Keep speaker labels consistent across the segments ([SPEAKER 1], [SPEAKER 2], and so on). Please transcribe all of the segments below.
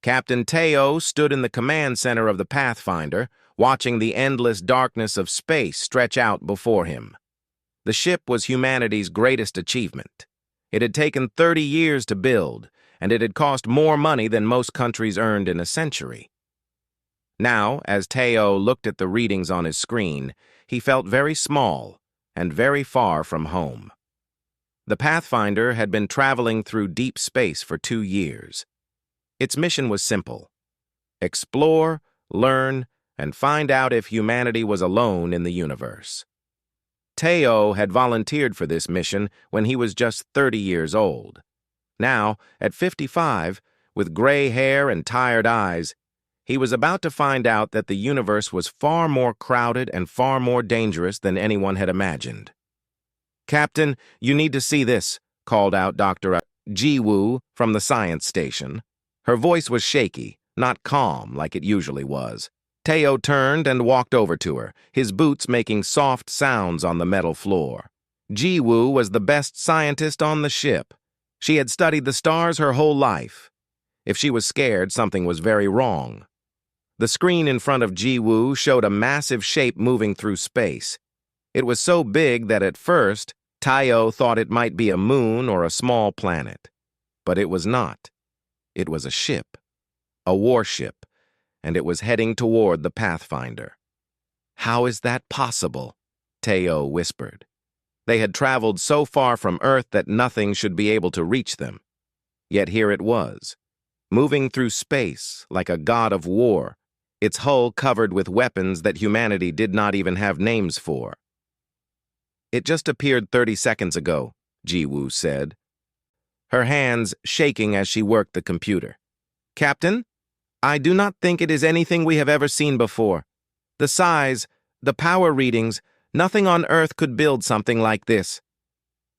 [SPEAKER 1] Captain Teo stood in the command center of the Pathfinder, watching the endless darkness of space stretch out before him. The ship was humanity's greatest achievement. It had taken 30 years to build, and it had cost more money than most countries earned in a century. Now, as Teo looked at the readings on his screen, he felt very small and very far from home. The Pathfinder had been traveling through deep space for 2 years. Its mission was simple: explore, learn, and find out if humanity was alone in the universe. Teo had volunteered for this mission when he was just 30 years old. Now, at 55, with gray hair and tired eyes, he was about to find out that the universe was far more crowded and far more dangerous than anyone had imagined. "Captain, you need to see this," called out Dr. Jiwoo from the science station. Her voice was shaky, not calm like it usually was. Teo turned and walked over to her, his boots making soft sounds on the metal floor. Jiwoo was the best scientist on the ship. She had studied the stars her whole life. If she was scared, something was very wrong. The screen in front of Jiwoo showed a massive shape moving through space. It was so big that at first, Teo thought it might be a moon or a small planet. But it was not. It was a ship, a warship, and it was heading toward the Pathfinder. "How is that possible?" Teo whispered. They had traveled so far from Earth that nothing should be able to reach them. Yet here it was, moving through space like a god of war, its hull covered with weapons that humanity did not even have names for. "It just appeared 30 seconds ago," Jiwoo said, her hands shaking as she worked the computer. "Captain, I do not think it is anything we have ever seen before. The size, the power readings, nothing on Earth could build something like this."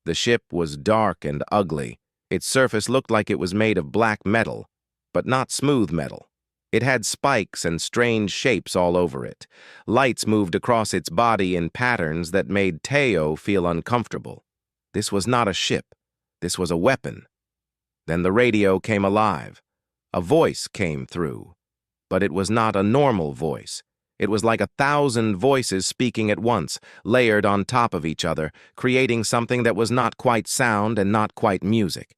[SPEAKER 1] The ship was dark and ugly. Its surface looked like it was made of black metal, but not smooth metal. It had spikes and strange shapes all over it. Lights moved across its body in patterns that made Teo feel uncomfortable. This was not a ship. This was a weapon. Then the radio came alive. A voice came through. But it was not a normal voice. It was like 1,000 voices speaking at once, layered on top of each other, creating something that was not quite sound and not quite music.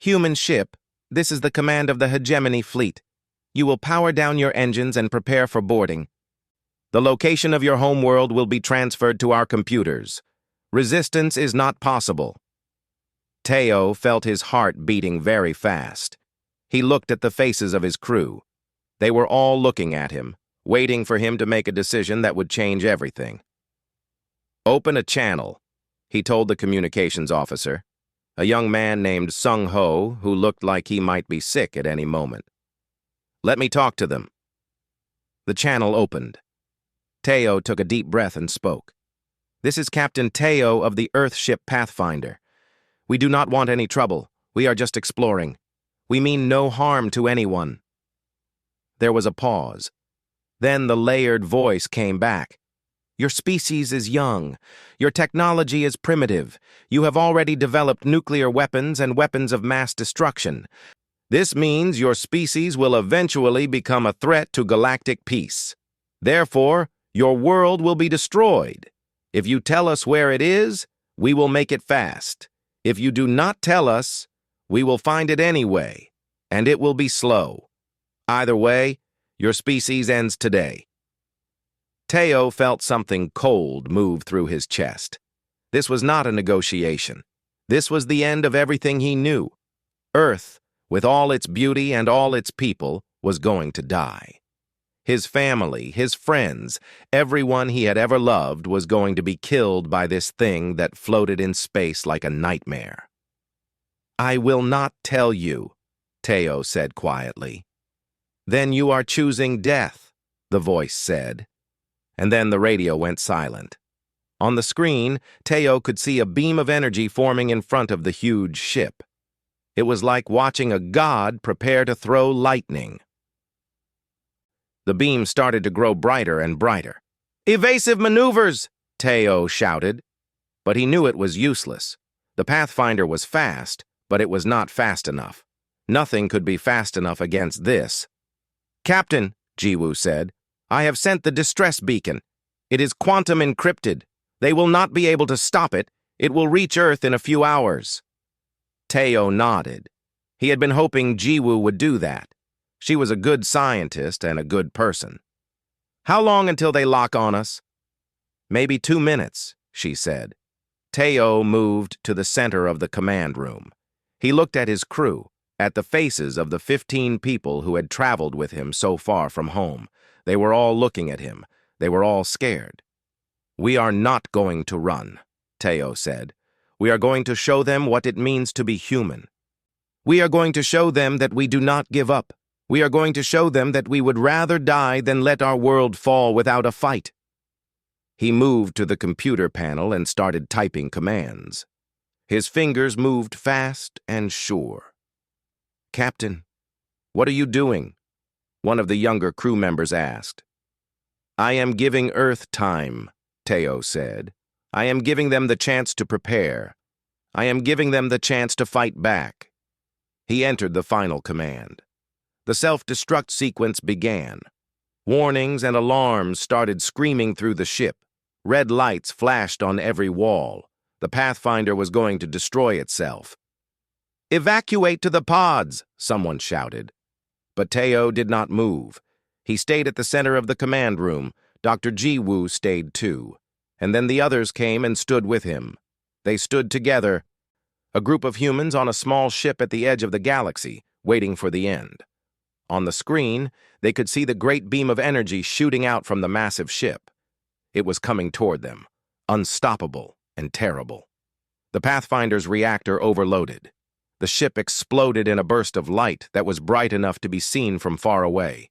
[SPEAKER 1] "Human ship, this is the command of the Hegemony Fleet. You will power down your engines and prepare for boarding. The location of your homeworld will be transferred to our computers. Resistance is not possible." Teo felt his heart beating very fast. He looked at the faces of his crew. They were all looking at him, waiting for him to make a decision that would change everything. "Open a channel," he told the communications officer, a young man named Sung Ho who looked like he might be sick at any moment. "Let me talk to them." The channel opened. Teo took a deep breath and spoke. "This is Captain Teo of the Earth ship Pathfinder. We do not want any trouble. We are just exploring. We mean no harm to anyone." There was a pause. Then the layered voice came back. "Your species is young. Your technology is primitive. You have already developed nuclear weapons and weapons of mass destruction. This means your species will eventually become a threat to galactic peace. Therefore, your world will be destroyed. If you tell us where it is, we will make it fast. If you do not tell us, we will find it anyway, and it will be slow. Either way, your species ends today." Teo felt something cold move through his chest. This was not a negotiation. This was the end of everything he knew. Earth, with all its beauty and all its people, was going to die. His family, his friends, everyone he had ever loved was going to be killed by this thing that floated in space like a nightmare. "I will not tell you," Teo said quietly. "Then you are choosing death," the voice said. And then the radio went silent. On the screen, Teo could see a beam of energy forming in front of the huge ship. It was like watching a god prepare to throw lightning. The beam started to grow brighter and brighter. "Evasive maneuvers!" Teo shouted. But he knew it was useless. The Pathfinder was fast, but it was not fast enough. Nothing could be fast enough against this. "Captain," Jiwoo said, "I have sent the distress beacon. It is quantum encrypted. They will not be able to stop it. It will reach Earth in a few hours." Teo nodded. He had been hoping Jiwoo would do that. She was a good scientist and a good person. "How long until they lock on us?" "Maybe 2 minutes," she said. Teo moved to the center of the command room. He looked at his crew, at the faces of the 15 people who had traveled with him so far from home. They were all looking at him. They were all scared. "We are not going to run," Teo said. "We are going to show them what it means to be human. We are going to show them that we do not give up. We are going to show them that we would rather die than let our world fall without a fight." He moved to the computer panel and started typing commands. His fingers moved fast and sure. "Captain, what are you doing?" one of the younger crew members asked. "I am giving Earth time," Teo said. "I am giving them the chance to prepare. I am giving them the chance to fight back." He entered the final command. The self-destruct sequence began. Warnings and alarms started screaming through the ship. Red lights flashed on every wall. The Pathfinder was going to destroy itself. "Evacuate to the pods," someone shouted. But Teo did not move. He stayed at the center of the command room. Dr. Jiwoo stayed too. And then the others came and stood with him. They stood together, a group of humans on a small ship at the edge of the galaxy, waiting for the end. On the screen, they could see the great beam of energy shooting out from the massive ship. It was coming toward them, unstoppable and terrible. The Pathfinder's reactor overloaded. The ship exploded in a burst of light that was bright enough to be seen from far away.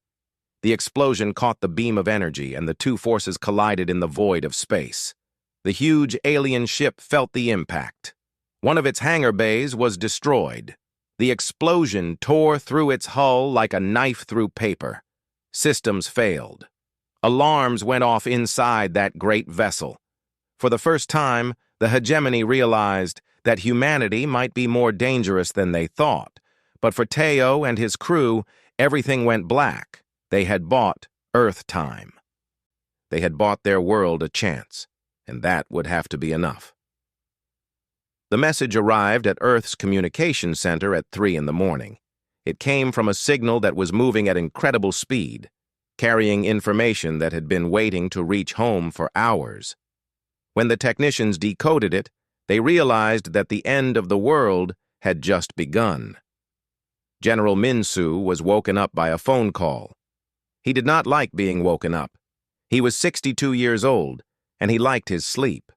[SPEAKER 1] The explosion caught the beam of energy, and the two forces collided in the void of space. The huge alien ship felt the impact. One of its hangar bays was destroyed. The explosion tore through its hull like a knife through paper. Systems failed. Alarms went off inside that great vessel. For the first time, the hegemony realized that humanity might be more dangerous than they thought. But for Teo and his crew, everything went black. They had bought Earth time. They had bought their world a chance, and that would have to be enough. The message arrived at Earth's communication center at 3 in the morning. It came from a signal that was moving at incredible speed, carrying information that had been waiting to reach home for hours. When the technicians decoded it, they realized that the end of the world had just begun. General Min-soo was woken up by a phone call. He did not like being woken up. He was 62 years old, and he liked his sleep.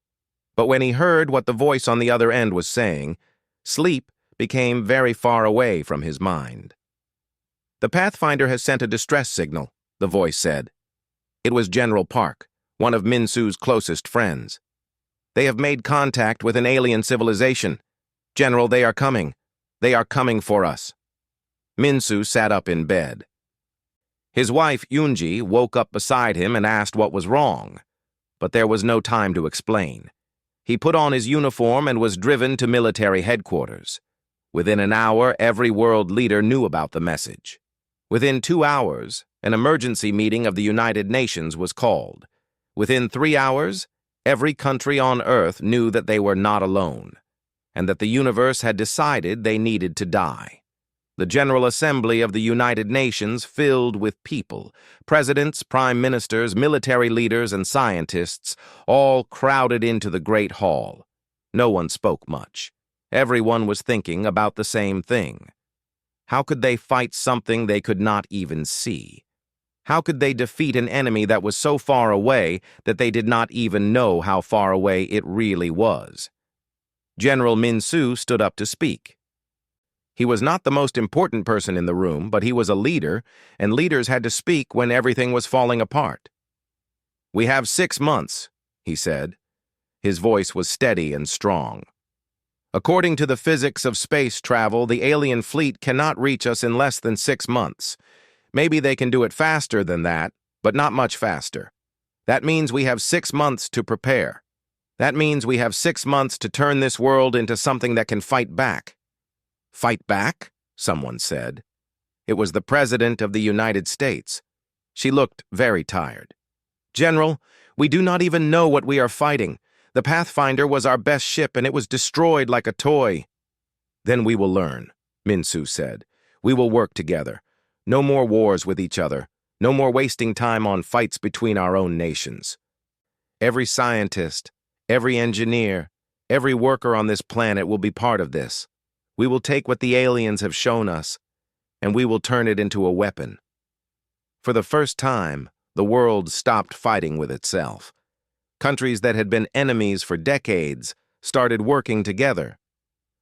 [SPEAKER 1] But when he heard what the voice on the other end was saying, sleep became very far away from his mind. "The Pathfinder has sent a distress signal," the voice said. It was General Park, one of Min-soo's closest friends. "They have made contact with an alien civilization. General, they are coming. They are coming for us." Min-soo sat up in bed. His wife, Yoonji, woke up beside him and asked what was wrong. But there was no time to explain. He put on his uniform and was driven to military headquarters. Within an hour, every world leader knew about the message. Within 2 hours, an emergency meeting of the United Nations was called. Within 3 hours, every country on Earth knew that they were not alone, and that the universe had decided they needed to die. The General Assembly of the United Nations filled with people, presidents, prime ministers, military leaders, and scientists, all crowded into the great hall. No one spoke much. Everyone was thinking about the same thing. How could they fight something they could not even see? How could they defeat an enemy that was so far away that they did not even know how far away it really was? General Min-soo stood up to speak. He was not the most important person in the room, but he was a leader, and leaders had to speak when everything was falling apart. "We have 6 months," he said. His voice was steady and strong. "According to the physics of space travel, the alien fleet cannot reach us in less than 6 months. Maybe they can do it faster than that, but not much faster. That means we have 6 months to prepare. That means we have 6 months to turn this world into something that can fight back." "Fight back?" someone said. It was the President of the United States. She looked very tired. "General, we do not even know what we are fighting. The Pathfinder was our best ship and it was destroyed like a toy." "Then we will learn," Minsu said. "We will work together. No more wars with each other. No more wasting time on fights between our own nations. Every scientist, every engineer, every worker on this planet will be part of this. We will take what the aliens have shown us, and we will turn it into a weapon." For the first time, the world stopped fighting with itself. Countries that had been enemies for decades started working together.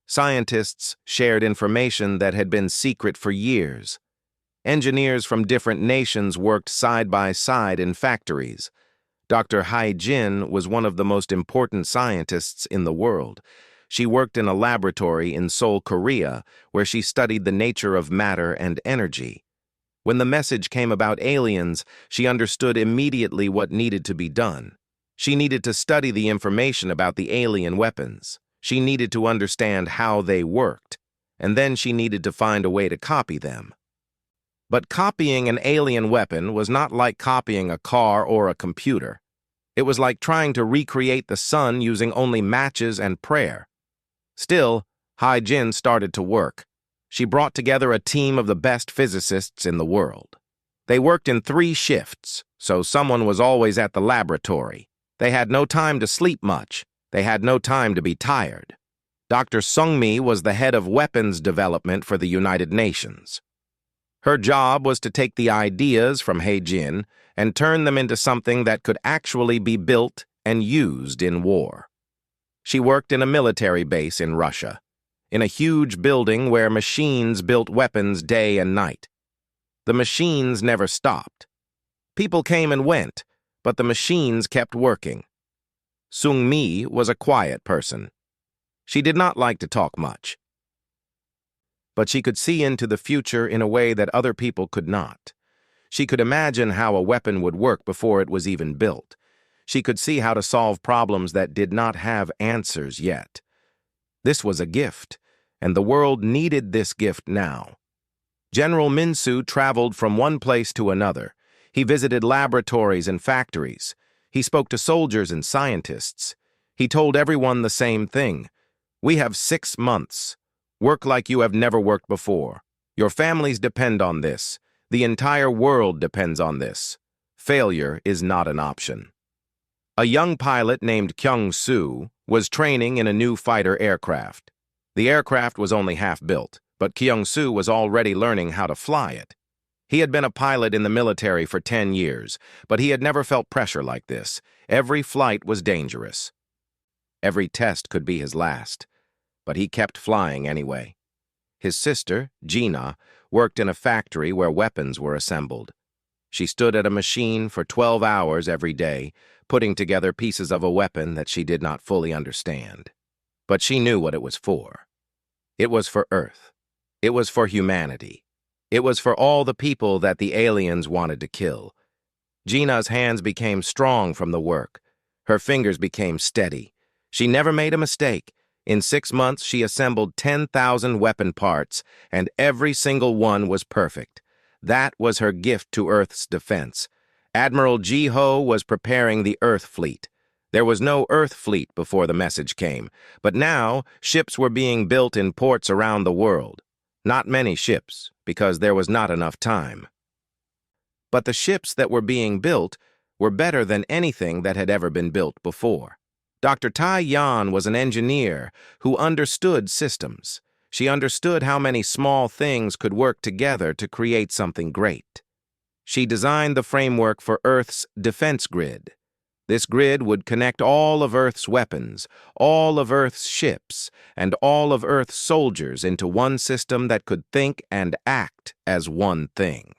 [SPEAKER 1] Scientists shared information that had been secret for years. Engineers from different nations worked side by side in factories. Dr. Hai Jin was one of the most important scientists in the world. She worked in a laboratory in Seoul, Korea, where she studied the nature of matter and energy. When the message came about aliens, she understood immediately what needed to be done. She needed to study the information about the alien weapons. She needed to understand how they worked, and then she needed to find a way to copy them. But copying an alien weapon was not like copying a car or a computer. It was like trying to recreate the sun using only matches and prayer. Still, Hai Jin started to work. She brought together a team of the best physicists in the world. They worked in 3 shifts, so someone was always at the laboratory. They had no time to sleep much. They had no time to be tired. Dr. Sungmi was the head of weapons development for the United Nations. Her job was to take the ideas from Hai Jin and turn them into something that could actually be built and used in war. She worked in a military base in Russia, in a huge building where machines built weapons day and night. The machines never stopped. People came and went, but the machines kept working. Sung-mi was a quiet person. She did not like to talk much. But she could see into the future in a way that other people could not. She could imagine how a weapon would work before it was even built. She could see how to solve problems that did not have answers yet. This was a gift, and the world needed this gift now. General Minsu traveled from one place to another. He visited laboratories and factories. He spoke to soldiers and scientists. He told everyone the same thing. "We have 6 months. Work like you have never worked before. Your families depend on this. The entire world depends on this. Failure is not an option." A young pilot named Kyung-soo was training in a new fighter aircraft. The aircraft was only half built, but Kyung-soo was already learning how to fly it. He had been a pilot in the military for 10 years, but he had never felt pressure like this. Every flight was dangerous. Every test could be his last, but he kept flying anyway. His sister, Gina, worked in a factory where weapons were assembled. She stood at a machine for 12 hours every day, putting together pieces of a weapon that she did not fully understand. But she knew what it was for. It was for Earth. It was for humanity. It was for all the people that the aliens wanted to kill. Gina's hands became strong from the work. Her fingers became steady. She never made a mistake. In 6 months, she assembled 10,000 weapon parts, and every single one was perfect. That was her gift to Earth's defense. Admiral Ji-ho was preparing the Earth fleet. There was no Earth fleet before the message came, but now ships were being built in ports around the world. Not many ships, because there was not enough time. But the ships that were being built were better than anything that had ever been built before. Dr. Tai Yan was an engineer who understood systems. She understood how many small things could work together to create something great. She designed the framework for Earth's defense grid. This grid would connect all of Earth's weapons, all of Earth's ships, and all of Earth's soldiers into one system that could think and act as one thing.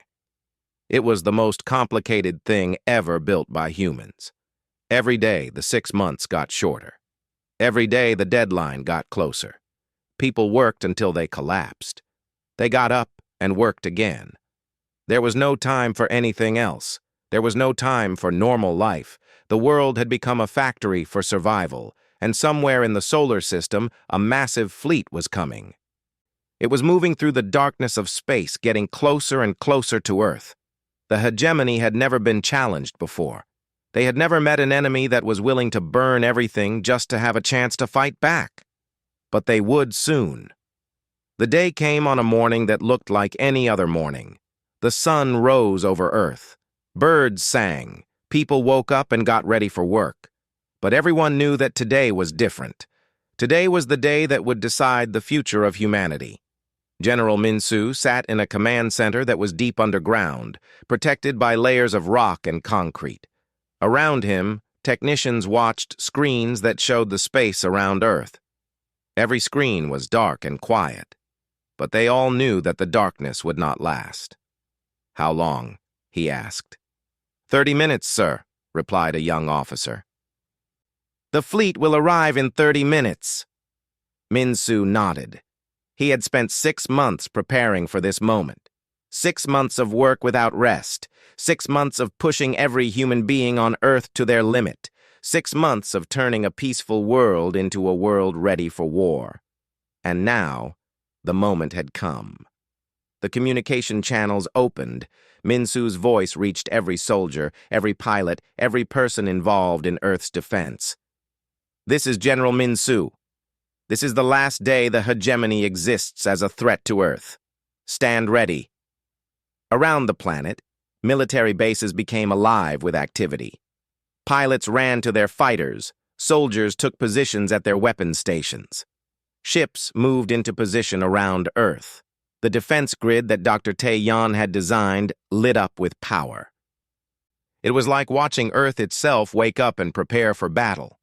[SPEAKER 1] It was the most complicated thing ever built by humans. Every day, the 6 months got shorter. Every day, the deadline got closer. People worked until they collapsed. They got up and worked again. There was no time for anything else. There was no time for normal life. The world had become a factory for survival, and somewhere in the solar system, a massive fleet was coming. It was moving through the darkness of space, getting closer and closer to Earth. The hegemony had never been challenged before. They had never met an enemy that was willing to burn everything just to have a chance to fight back. But they would soon. The day came on a morning that looked like any other morning. The sun rose over Earth. Birds sang. People woke up and got ready for work. But everyone knew that today was different. Today was the day that would decide the future of humanity. General Minsu sat in a command center that was deep underground, protected by layers of rock and concrete. Around him, technicians watched screens that showed the space around Earth. Every screen was dark and quiet, but they all knew that the darkness would not last. "How long?" he asked. 30 minutes, sir," replied a young officer. "The fleet will arrive in 30 minutes." Minsu nodded. He had spent 6 months preparing for this moment. 6 months of work without rest. 6 months of pushing every human being on Earth to their limit. 6 months of turning a peaceful world into a world ready for war. And now, the moment had come. The communication channels opened. Minsu's voice reached every soldier, every pilot, every person involved in Earth's defense. "This is General Minsu. This is the last day the hegemony exists as a threat to Earth. Stand ready." Around the planet, military bases became alive with activity. Pilots ran to their fighters. Soldiers took positions at their weapon stations. Ships moved into position around Earth. The defense grid that Dr. Tae-yeon had designed lit up with power. It was like watching Earth itself wake up and prepare for battle.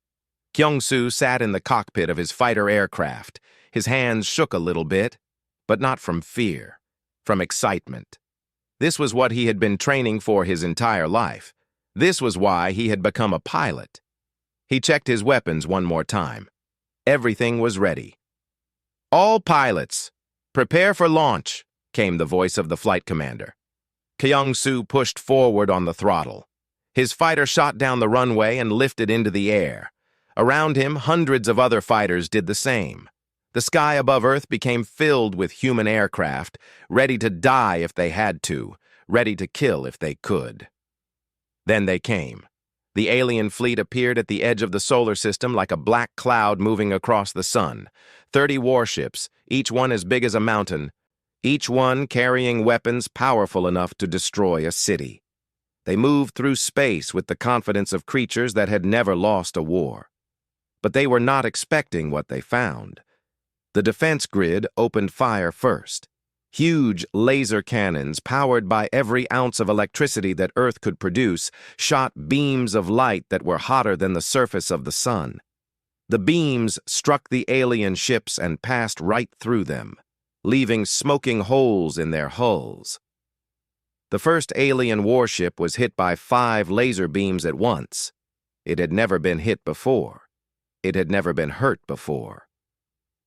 [SPEAKER 1] Kyung-soo sat in the cockpit of his fighter aircraft. His hands shook a little bit, but not from fear, from excitement. This was what he had been training for his entire life. This was why he had become a pilot. He checked his weapons one more time. Everything was ready. "All pilots, prepare for launch," came the voice of the flight commander. Kyung-soo pushed forward on the throttle. His fighter shot down the runway and lifted into the air. Around him, hundreds of other fighters did the same. The sky above Earth became filled with human aircraft, ready to die if they had to, ready to kill if they could. Then they came. The alien fleet appeared at the edge of the solar system like a black cloud moving across the sun. 30 warships, each one as big as a mountain, each one carrying weapons powerful enough to destroy a city. They moved through space with the confidence of creatures that had never lost a war. But they were not expecting what they found. The defense grid opened fire first. Huge laser cannons, powered by every ounce of electricity that Earth could produce, shot beams of light that were hotter than the surface of the sun. The beams struck the alien ships and passed right through them, leaving smoking holes in their hulls. The first alien warship was hit by 5 laser beams at once. It had never been hit before. It had never been hurt before.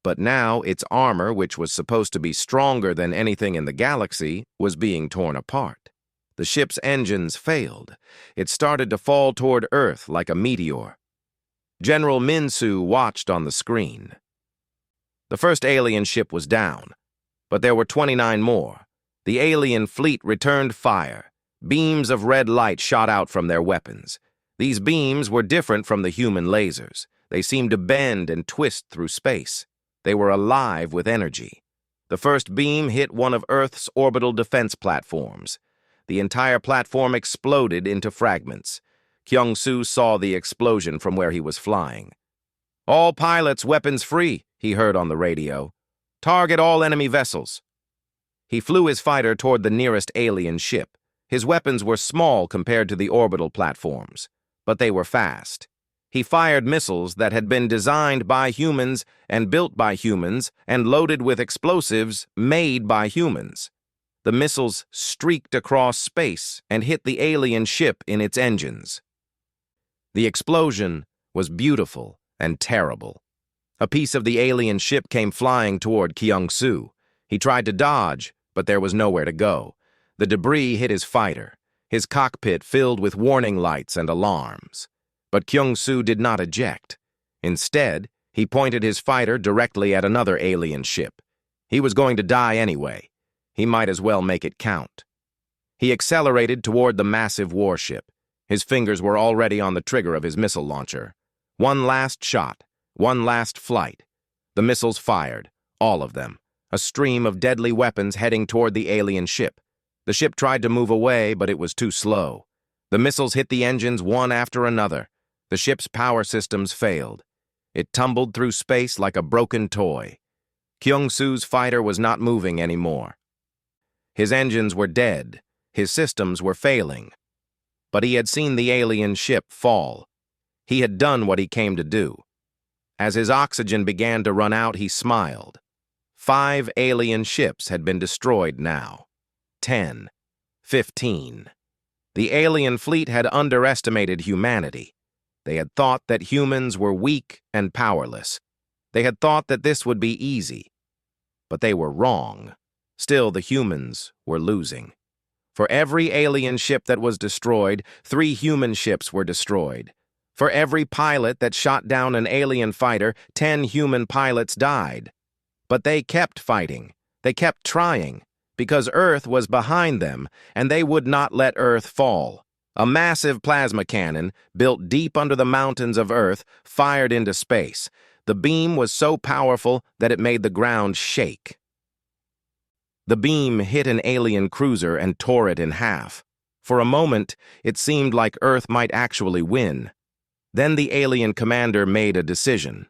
[SPEAKER 1] But now its armor, which was supposed to be stronger than anything in the galaxy, was being torn apart. The ship's engines failed. It started to fall toward Earth like a meteor. General Minsu watched on the screen. The first alien ship was down, but there were 29 more. The alien fleet returned fire. Beams of red light shot out from their weapons. These beams were different from the human lasers. They seemed to bend and twist through space. They were alive with energy. The first beam hit one of Earth's orbital defense platforms. The entire platform exploded into fragments. Kyung-soo saw the explosion from where he was flying. "All pilots, weapons free," he heard on the radio. "Target all enemy vessels." He flew his fighter toward the nearest alien ship. His weapons were small compared to the orbital platforms, but they were fast. He fired missiles that had been designed by humans and built by humans and loaded with explosives made by humans. The missiles streaked across space and hit the alien ship in its engines. The explosion was beautiful and terrible. A piece of the alien ship came flying toward Kyung-soo. He tried to dodge, but there was nowhere to go. The debris hit his fighter, his cockpit filled with warning lights and alarms. But Kyung-soo did not eject. Instead, he pointed his fighter directly at another alien ship. He was going to die anyway. He might as well make it count. He accelerated toward the massive warship. His fingers were already on the trigger of his missile launcher. One last shot, one last flight. The missiles fired, all of them, a stream of deadly weapons heading toward the alien ship. The ship tried to move away, but it was too slow. The missiles hit the engines one after another. The ship's power systems failed. It tumbled through space like a broken toy. Kyung-Soo's fighter was not moving anymore. His engines were dead. His systems were failing. But he had seen the alien ship fall. He had done what he came to do. As his oxygen began to run out, he smiled. 5 alien ships had been destroyed now. 10. 15. The alien fleet had underestimated humanity. They had thought that humans were weak and powerless. They had thought that this would be easy. But they were wrong. Still, the humans were losing. For every alien ship that was destroyed, 3 human ships were destroyed. For every pilot that shot down an alien fighter, 10 human pilots died. But they kept fighting. They kept trying, because Earth was behind them, and they would not let Earth fall. A massive plasma cannon, built deep under the mountains of Earth, fired into space. The beam was so powerful that it made the ground shake. The beam hit an alien cruiser and tore it in half. For a moment, it seemed like Earth might actually win. Then the alien commander made a decision.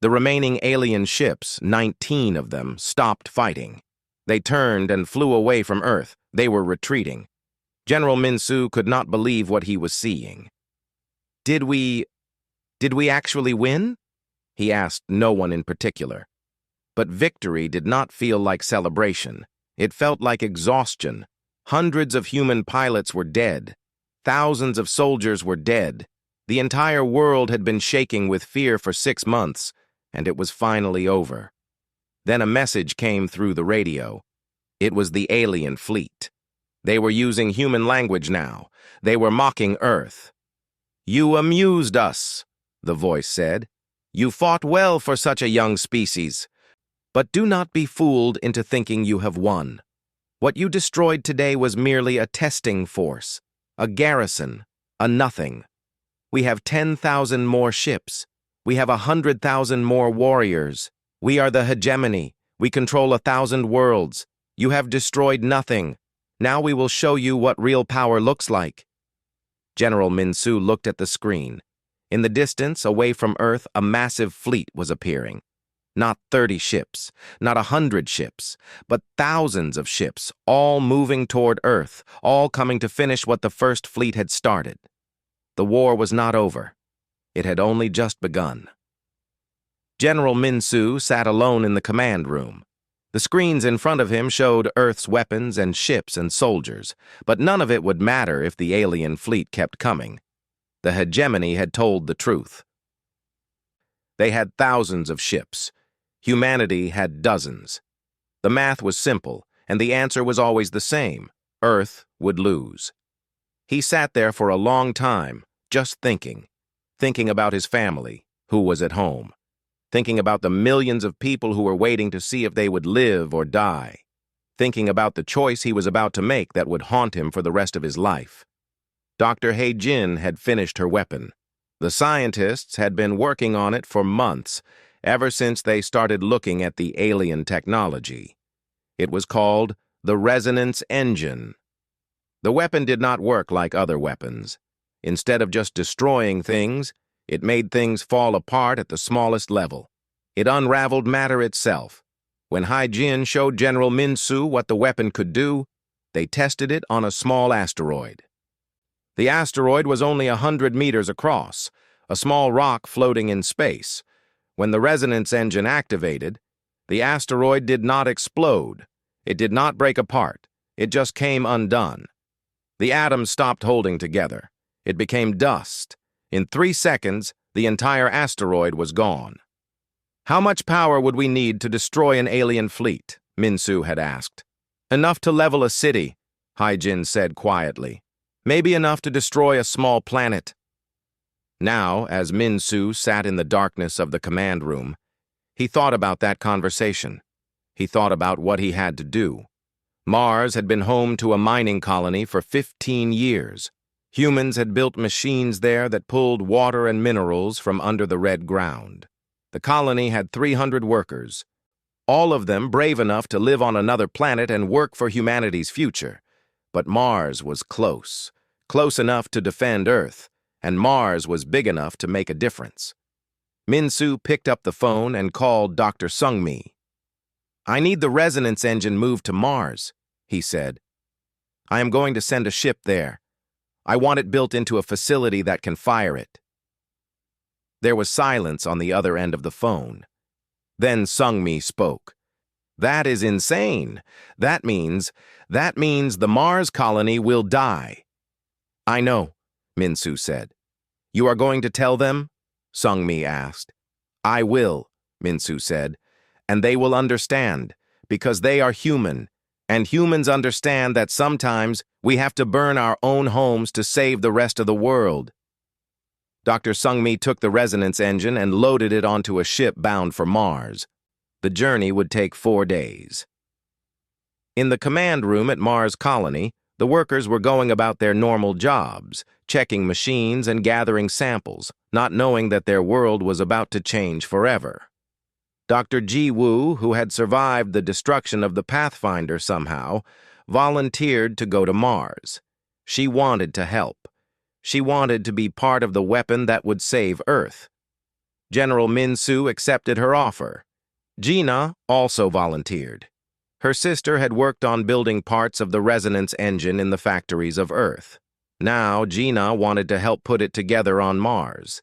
[SPEAKER 1] The remaining alien ships, 19 of them, stopped fighting. They turned and flew away from Earth. They were retreating. General Min-Soo could not believe what he was seeing. Did we actually win? He asked no one in particular. But victory did not feel like celebration. It felt like exhaustion. Hundreds of human pilots were dead. Thousands of soldiers were dead. The entire world had been shaking with fear for 6 months, and it was finally over. Then a message came through the radio. It was the alien fleet. They were using human language now. They were mocking Earth. "You amused us," the voice said. "You fought well for such a young species. But do not be fooled into thinking you have won. What you destroyed today was merely a testing force, a garrison, a nothing. We have 10,000 more ships. We have 100,000 more warriors. We are the hegemony. We control 1,000 worlds. You have destroyed nothing. Now we will show you what real power looks like." General Min-Soo looked at the screen. In the distance, away from Earth, a massive fleet was appearing. Not 30 ships, not 100 ships, but thousands of ships, all moving toward Earth, all coming to finish what the first fleet had started. The war was not over. It had only just begun. General Min-Soo sat alone in the command room. The screens in front of him showed Earth's weapons and ships and soldiers, but none of it would matter if the alien fleet kept coming. The hegemony had told the truth. They had thousands of ships. Humanity had dozens. The math was simple, and the answer was always the same. Earth would lose. He sat there for a long time, just thinking about his family, who was at home, thinking about the millions of people who were waiting to see if they would live or die, thinking about the choice he was about to make that would haunt him for the rest of his life. Dr. He-Jin had finished her weapon. The scientists had been working on it for months, ever since they started looking at the alien technology. It was called the resonance engine. The weapon did not work like other weapons. Instead of just destroying things, it made things fall apart at the smallest level. It unraveled matter itself. When He-Jin showed General Min-Soo what the weapon could do, they tested it on a small asteroid. The asteroid was only 100 meters across, a small rock floating in space. When the resonance engine activated, the asteroid did not explode. It did not break apart. It just came undone. The atoms stopped holding together. It became dust. In 3 seconds, the entire asteroid was gone. "How much power would we need to destroy an alien fleet?" Min-Soo had asked. "Enough to level a city," He-Jin said quietly. "Maybe enough to destroy a small planet." Now, as Min-Soo sat in the darkness of the command room, he thought about that conversation. He thought about what he had to do. Mars had been home to a mining colony for 15 years. Humans had built machines there that pulled water and minerals from under the red ground. The colony had 300 workers, all of them brave enough to live on another planet and work for humanity's future. But Mars was close enough to defend Earth, and Mars was big enough to make a difference. Min-Soo picked up the phone and called Dr. Sung-mi. "I need the resonance engine moved to Mars," he said. "I am going to send a ship there. I want it built into a facility that can fire it." There was silence on the other end of the phone. Then Sung-mi spoke. "That is insane. That means the Mars colony will die." "I know," Min-Soo said. "You are going to tell them?" Sung-mi asked. "I will," Min-Soo said, "and they will understand, because they are human, and humans understand that sometimes we have to burn our own homes to save the rest of the world." Dr. Sung-mi took the resonance engine and loaded it onto a ship bound for Mars. The journey would take 4 days. In the command room at Mars Colony, the workers were going about their normal jobs, checking machines and gathering samples, not knowing that their world was about to change forever. Dr. Ji-woo, who had survived the destruction of the Pathfinder somehow, volunteered to go to Mars. She wanted to help. She wanted to be part of the weapon that would save Earth. General Min-Soo accepted her offer. Gina also volunteered. Her sister had worked on building parts of the resonance engine in the factories of Earth. Now Gina wanted to help put it together on Mars.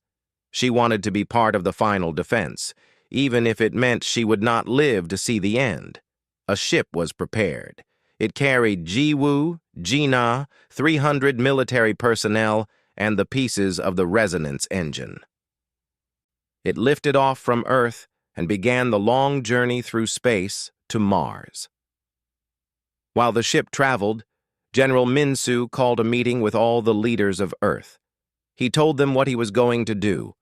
[SPEAKER 1] She wanted to be part of the final defense, even if it meant she would not live to see the end. A ship was prepared. It carried Ji-woo, Gina, 300 military personnel, and the pieces of the resonance engine. It lifted off from Earth and began the long journey through space to Mars. While the ship traveled, General Min-Soo called a meeting with all the leaders of Earth. He told them what he was going to do.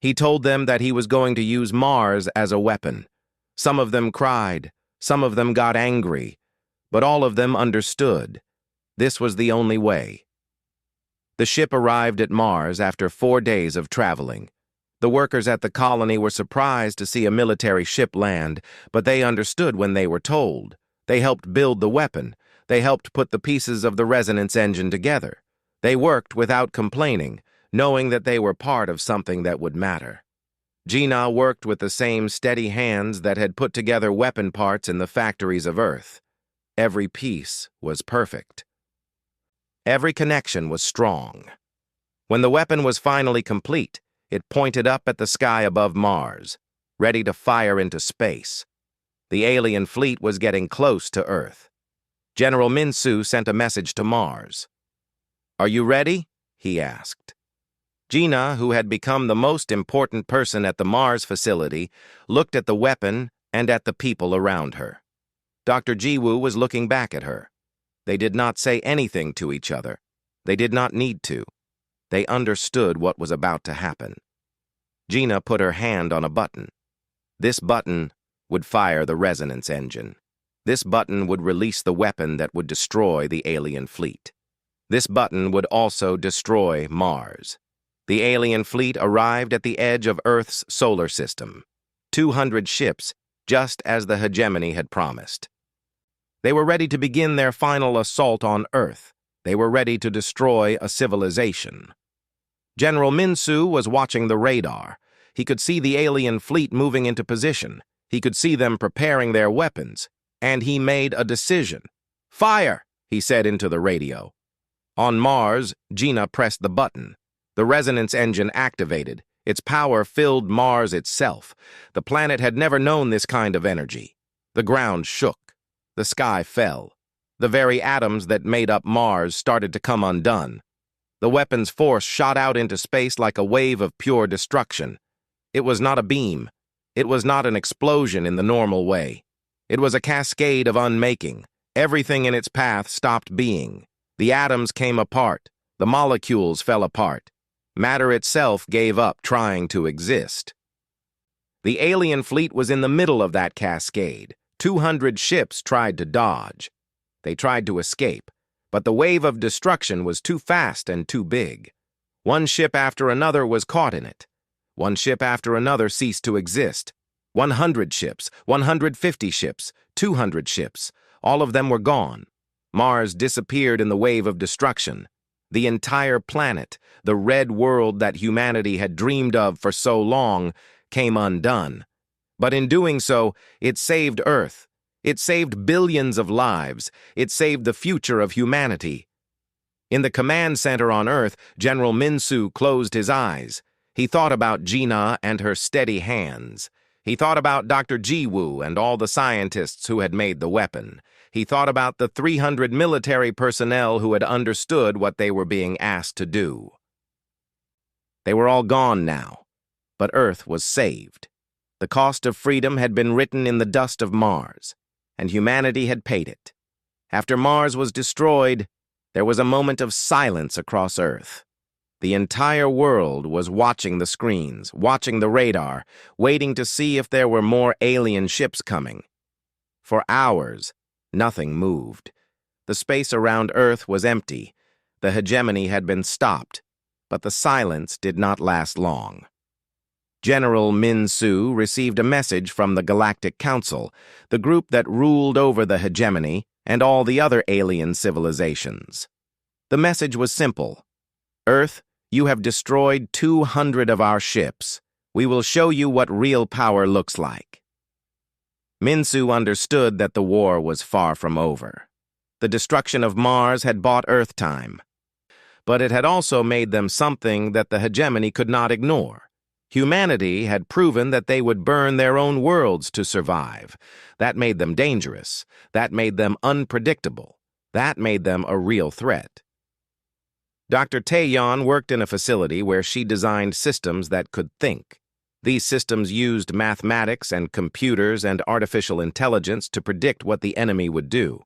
[SPEAKER 1] He told them that he was going to use Mars as a weapon. Some of them cried, some of them got angry, but all of them understood. This was the only way. The ship arrived at Mars after 4 days of traveling. The workers at the colony were surprised to see a military ship land, but they understood when they were told. They helped build the weapon. They helped put the pieces of the resonance engine together. They worked without complaining, knowing that they were part of something that would matter. Gina worked with the same steady hands that had put together weapon parts in the factories of Earth. Every piece was perfect. Every connection was strong. When the weapon was finally complete, it pointed up at the sky above Mars, ready to fire into space. The alien fleet was getting close to Earth. General Min-Soo sent a message to Mars. "Are you ready?" he asked. Gina, who had become the most important person at the Mars facility, looked at the weapon and at the people around her. Dr. Ji-woo was looking back at her. They did not say anything to each other. They did not need to. They understood what was about to happen. Gina put her hand on a button. This button would fire the resonance engine. This button would release the weapon that would destroy the alien fleet. This button would also destroy Mars. The alien fleet arrived at the edge of Earth's solar system. 200 ships, just as the hegemony had promised. They were ready to begin their final assault on Earth. They were ready to destroy a civilization. General Min-Soo was watching the radar. He could see the alien fleet moving into position. He could see them preparing their weapons. And he made a decision. "Fire!" he said into the radio. On Mars, Gina pressed the button. The resonance engine activated. Its power filled Mars itself. The planet had never known this kind of energy. The ground shook. The sky fell. The very atoms that made up Mars started to come undone. The weapon's force shot out into space like a wave of pure destruction. It was not a beam. It was not an explosion in the normal way. It was a cascade of unmaking. Everything in its path stopped being. The atoms came apart. The molecules fell apart. Matter itself gave up trying to exist. The alien fleet was in the middle of that cascade, 200 ships tried to dodge. They tried to escape, but the wave of destruction was too fast and too big. One ship after another was caught in it. One ship after another ceased to exist. 100 ships, 150 ships, 200 ships, all of them were gone. Mars disappeared in the wave of destruction. The entire planet, the red world that humanity had dreamed of for so long, came undone. But in doing so, it saved Earth. It saved billions of lives. It saved the future of humanity. In the command center on Earth, General Minsu closed his eyes. He thought about Gina and her steady hands. He thought about Dr. Jiwoo and all the scientists who had made the weapon. He thought about the 300 military personnel who had understood what they were being asked to do. They were all gone now, but Earth was saved. The cost of freedom had been written in the dust of Mars, and humanity had paid it. After Mars was destroyed, there was a moment of silence across Earth. The entire world was watching the screens, watching the radar, waiting to see if there were more alien ships coming. For hours, nothing moved. The space around Earth was empty. The hegemony had been stopped, but the silence did not last long. General Minsu received a message from the Galactic Council, the group that ruled over the hegemony and all the other alien civilizations. The message was simple. Earth, you have destroyed 200 of our ships. We will show you what real power looks like. Minsu understood that the war was far from over. The destruction of Mars had bought Earth time. But it had also made them something that the hegemony could not ignore. Humanity had proven that they would burn their own worlds to survive. That made them dangerous. That made them unpredictable. That made them a real threat. Dr. Taeyeon worked in a facility where she designed systems that could think. These systems used mathematics and computers and artificial intelligence to predict what the enemy would do.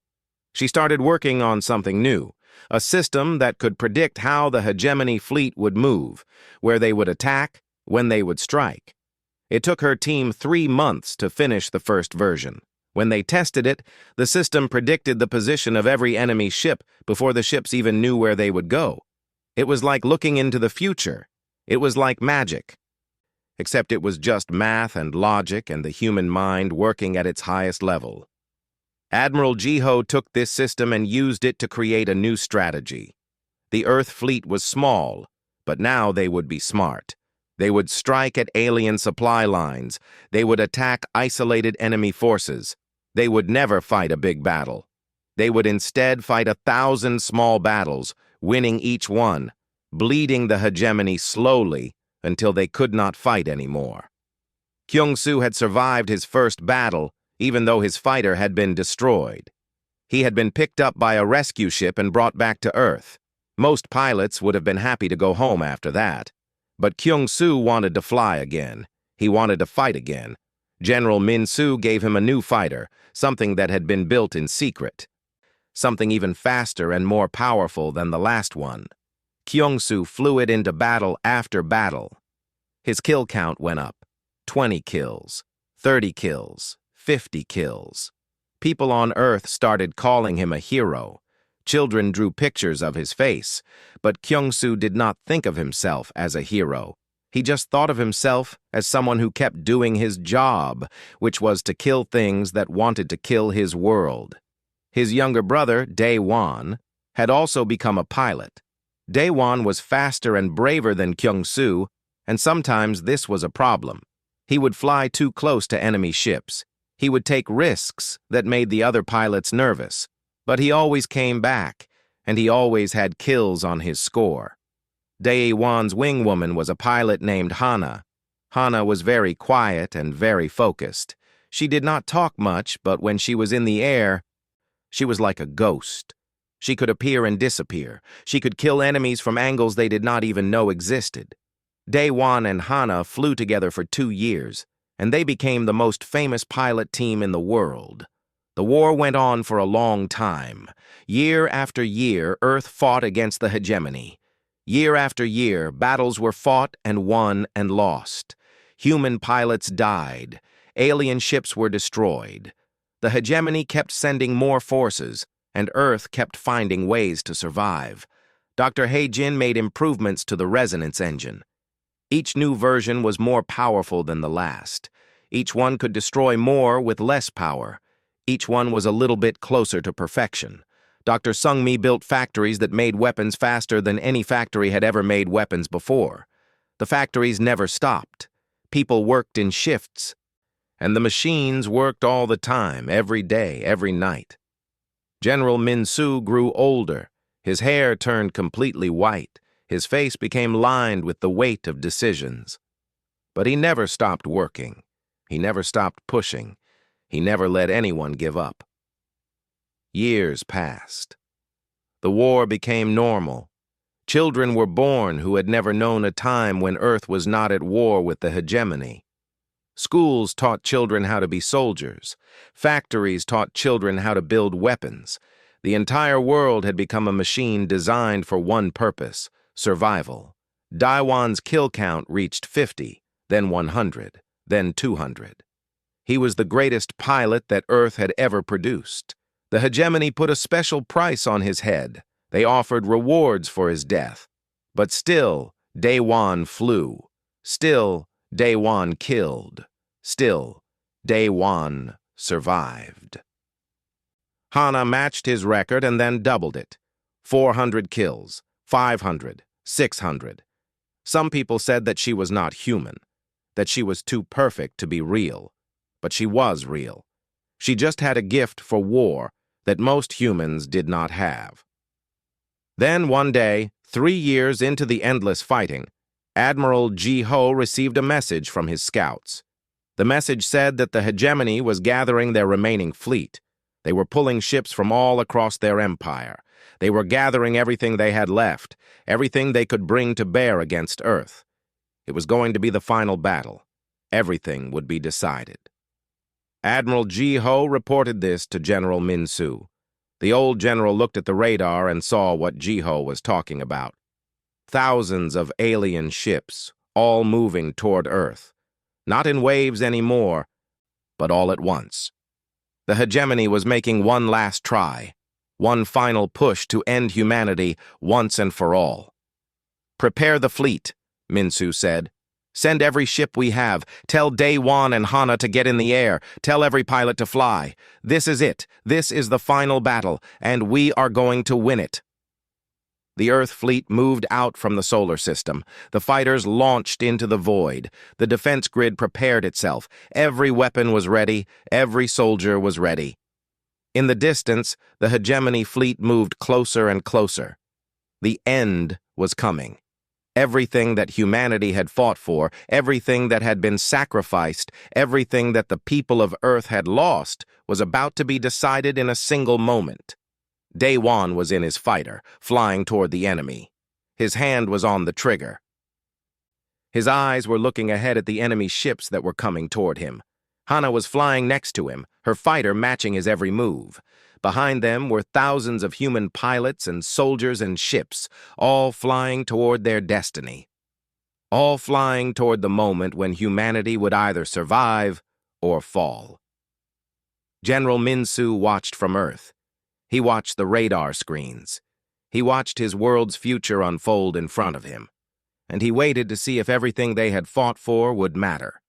[SPEAKER 1] She started working on something new, a system that could predict how the hegemony fleet would move, where they would attack, when they would strike. It took her team 3 months to finish the first version. When they tested it, the system predicted the position of every enemy ship before the ships even knew where they would go. It was like looking into the future. It was like magic. Except it was just math and logic and the human mind working at its highest level. Admiral Jiho took this system and used it to create a new strategy. The Earth fleet was small, but now they would be smart. They would strike at alien supply lines. They would attack isolated enemy forces. They would never fight a big battle. They would instead fight 1,000 small battles, winning each one, bleeding the hegemony slowly until they could not fight anymore. Kyung-soo had survived his first battle, even though his fighter had been destroyed. He had been picked up by a rescue ship and brought back to Earth. Most pilots would have been happy to go home after that. But Kyung-soo wanted to fly again. He wanted to fight again. General Minsu gave him a new fighter, something that had been built in secret. Something even faster and more powerful than the last one. Kyung-soo flew it into battle after battle. His kill count went up. 20 kills, 30 kills, 50 kills. People on Earth started calling him a hero. Children drew pictures of his face, but Kyung-soo did not think of himself as a hero. He just thought of himself as someone who kept doing his job, which was to kill things that wanted to kill his world. His younger brother, Dae-won, had also become a pilot. Dae-won was faster and braver than Kyung-soo, and sometimes this was a problem. He would fly too close to enemy ships. He would take risks that made the other pilots nervous. But he always came back, and he always had kills on his score. Dae-won's wingwoman was a pilot named Hana. Hana was very quiet and very focused. She did not talk much, but when she was in the air, she was like a ghost. She could appear and disappear. She could kill enemies from angles they did not even know existed. Dae-won and Hana flew together for 2 years, and they became the most famous pilot team in the world. The war went on for a long time. Year after year, Earth fought against the hegemony. Year after year, battles were fought and won and lost. Human pilots died. Alien ships were destroyed. The hegemony kept sending more forces, and Earth kept finding ways to survive. Dr. He-Jin made improvements to the resonance engine. Each new version was more powerful than the last. Each one could destroy more with less power. Each one was a little bit closer to perfection. Dr. Sung-mi built factories that made weapons faster than any factory had ever made weapons before. The factories never stopped. People worked in shifts, and the machines worked all the time, every day, every night. General Min-soo grew older. His hair turned completely white. His face became lined with the weight of decisions. But he never stopped working. He never stopped pushing. He never let anyone give up. Years passed. The war became normal. Children were born who had never known a time when Earth was not at war with the hegemony. Schools taught children how to be soldiers. Factories taught children how to build weapons. The entire world had become a machine designed for one purpose: survival. Daiwan's kill count reached 50, then 100, then 200. He was the greatest pilot that Earth had ever produced. The hegemony put a special price on his head. They offered rewards for his death. But still, Daiwan flew. Still, Daiwan killed. Still, Daiwan survived. Hana matched his record and then doubled it. 400 kills, 500, 600. Some people said that she was not human, that she was too perfect to be real. But she was real. She just had a gift for war that most humans did not have. Then one day, 3 years into the endless fighting, Admiral Ji-ho received a message from his scouts. The message said that the hegemony was gathering their remaining fleet. They were pulling ships from all across their empire. They were gathering everything they had left, everything they could bring to bear against Earth. It was going to be the final battle. Everything would be decided. Admiral Ji-ho reported this to General Min-soo. The old general looked at the radar and saw what Ji-ho was talking about. Thousands of alien ships, all moving toward Earth. Not in waves anymore, but all at once. The hegemony was making one last try, one final push to end humanity once and for all. "Prepare the fleet," Min-soo said. "Send every ship we have. Tell Daiwan and Hana to get in the air. Tell every pilot to fly. This is it. This is the final battle, and we are going to win it." The Earth fleet moved out from the solar system. The fighters launched into the void. The defense grid prepared itself. Every weapon was ready. Every soldier was ready. In the distance, the hegemony fleet moved closer and closer. The end was coming. Everything that humanity had fought for, everything that had been sacrificed, everything that the people of Earth had lost, was about to be decided in a single moment. Daiwan was in his fighter, flying toward the enemy. His hand was on the trigger. His eyes were looking ahead at the enemy ships that were coming toward him. Hana was flying next to him, her fighter matching his every move. Behind them were thousands of human pilots and soldiers and ships, all flying toward their destiny. All flying toward the moment when humanity would either survive or fall. General Min-soo watched from Earth. He watched the radar screens. He watched his world's future unfold in front of him. And he waited to see if everything they had fought for would matter.